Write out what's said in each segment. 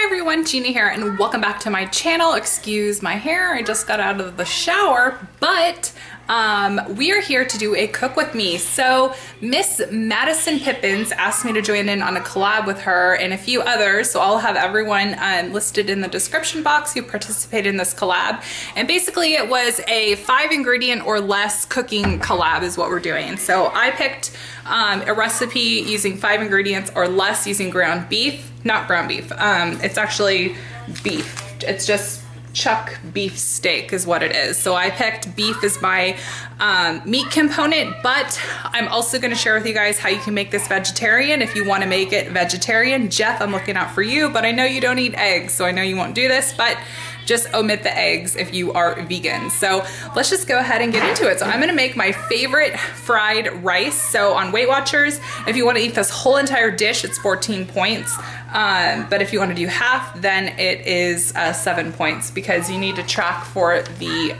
everyone, Gina here, and welcome back to my channel. Excuse my hair, I just got out of the shower, but we are here to do a cook with me. So Miss Madison Pippins asked me to join in on a collab with her and a few others, so I'll have everyone listed in the description box who participated in this collab. And basically it was a 5-ingredient or less cooking collab is what we're doing. So I picked a recipe using 5 ingredients or less using ground beef. Not ground beef, it's actually beef. It's just chuck beef steak is what it is. So I picked beef as my meat component, but I'm also going to share with you guys how you can make this vegetarian if you want to make it vegetarian. Jeff, I'm looking out for you, but I know you don't eat eggs, so I know you won't do this, but just omit the eggs if you are vegan. So let's just go ahead and get into it. So I'm gonna make my favorite fried rice. So on Weight Watchers, if you wanna eat this whole entire dish, it's 14 points. But if you wanna do half, then it is 7 points because you need to track for the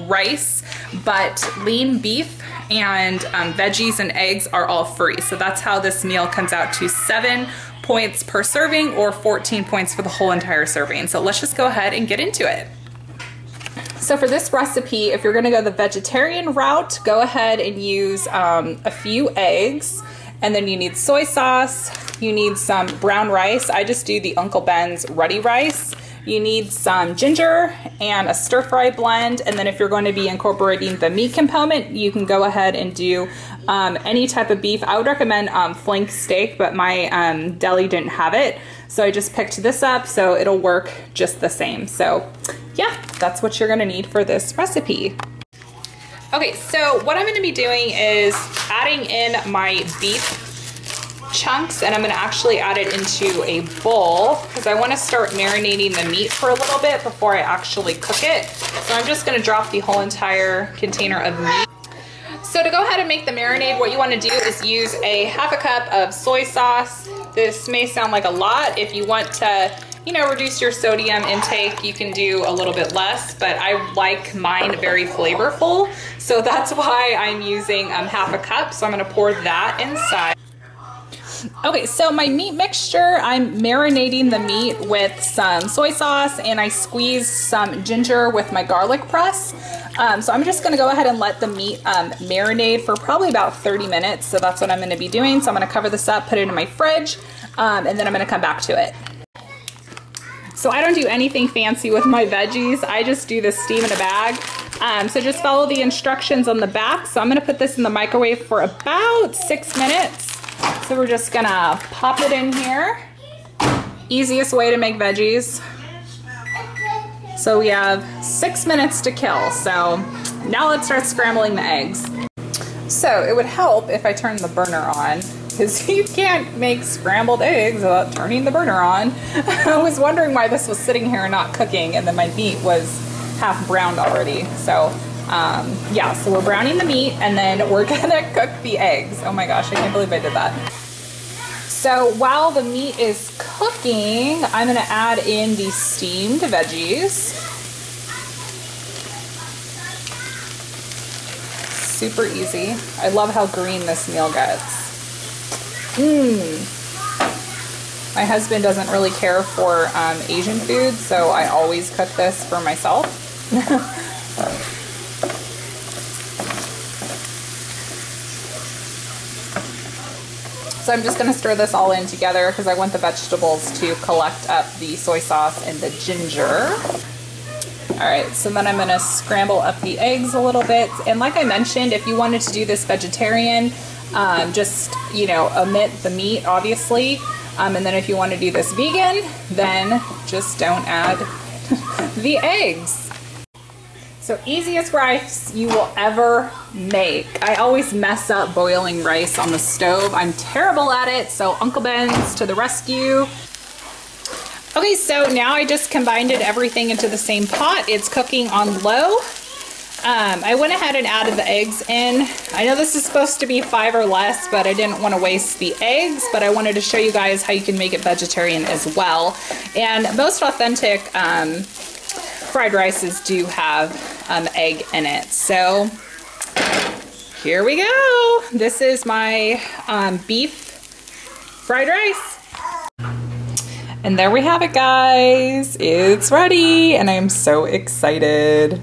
rice, but lean beef and veggies and eggs are all free. So that's how this meal comes out to 7 points per serving or 14 points for the whole entire serving. So let's just go ahead and get into it. So for this recipe, if you're gonna go the vegetarian route, go ahead and use a few eggs, and then you need soy sauce, you need some brown rice. I just do the Uncle Ben's Ruddy rice. You need some ginger and a stir-fry blend, and then if you're going to be incorporating the meat component, you can go ahead and do any type of beef. I would recommend flank steak, but my deli didn't have it, so I just picked this up, so it'll work just the same. So yeah, that's what you're gonna need for this recipe. Okay, so what I'm gonna be doing is adding in my beef chunks, and I'm gonna actually add it into a bowl because I wanna start marinating the meat for a little bit before I actually cook it. So I'm just gonna drop the whole entire container of meat. So to go ahead and make the marinade, what you wanna do is use a half a cup of soy sauce. This may sound like a lot. If you want to, you know, reduce your sodium intake, you can do a little bit less, but I like mine very flavorful. So that's why I'm using half a cup. So I'm gonna pour that inside. Okay, so my meat mixture, I'm marinating the meat with some soy sauce, and I squeezed some ginger with my garlic press. So I'm just gonna go ahead and let the meat marinate for probably about 30 minutes. So that's what I'm gonna be doing. So I'm gonna cover this up, put it in my fridge, and then I'm gonna come back to it. So I don't do anything fancy with my veggies. I just do the steam in a bag. So just follow the instructions on the back. So I'm gonna put this in the microwave for about 6 minutes. So we're just gonna pop it in here. Easiest way to make veggies. So we have 6 minutes to kill. So now let's start scrambling the eggs. So it would help if I turned the burner on, because you can't make scrambled eggs without turning the burner on. I was wondering why this was sitting here and not cooking, and then my meat was half browned already. So yeah, so we're browning the meat, and then we're gonna cook the eggs. Oh my gosh, I can't believe I did that. So while the meat is cooking, I'm gonna add in the steamed veggies. Super easy. I love how green this meal gets. My husband doesn't really care for Asian food, so I always cook this for myself. So I'm just gonna stir this all in together because I want the vegetables to collect up the soy sauce and the ginger. All right, so then I'm gonna scramble up the eggs a little bit. And like I mentioned, if you wanted to do this vegetarian, just, you know, omit the meat, obviously. And then if you want to do this vegan, then just don't add the eggs. So easiest rice you will ever make. I always mess up boiling rice on the stove. I'm terrible at it, so Uncle Ben's to the rescue. Okay, so now I just combined everything into the same pot. It's cooking on low. I went ahead and added the eggs in. I know this is supposed to be 5 or less, but I didn't want to waste the eggs, but I wanted to show you guys how you can make it vegetarian as well. And most authentic fried rices do have egg in it. So here we go. This is my beef fried rice. And there we have it, guys. It's ready, and I am so excited.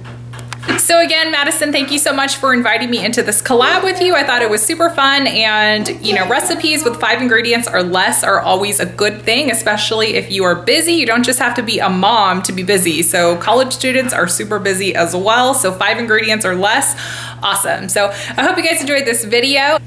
So again, Madison, thank you so much for inviting me into this collab with you. I thought it was super fun, and you know, recipes with 5 ingredients or less are always a good thing, especially if you are busy. You don't just have to be a mom to be busy. So college students are super busy as well. So 5 ingredients or less, awesome. So I hope you guys enjoyed this video.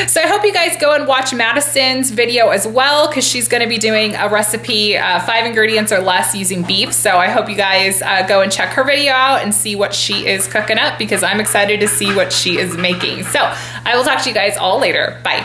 So I hope you guys go and watch Madison's video as well, because she's gonna be doing a recipe, 5 ingredients or less using beef. So I hope you guys go and check her video out and see what she is cooking up, because I'm excited to see what she is making. So I will talk to you guys all later. Bye.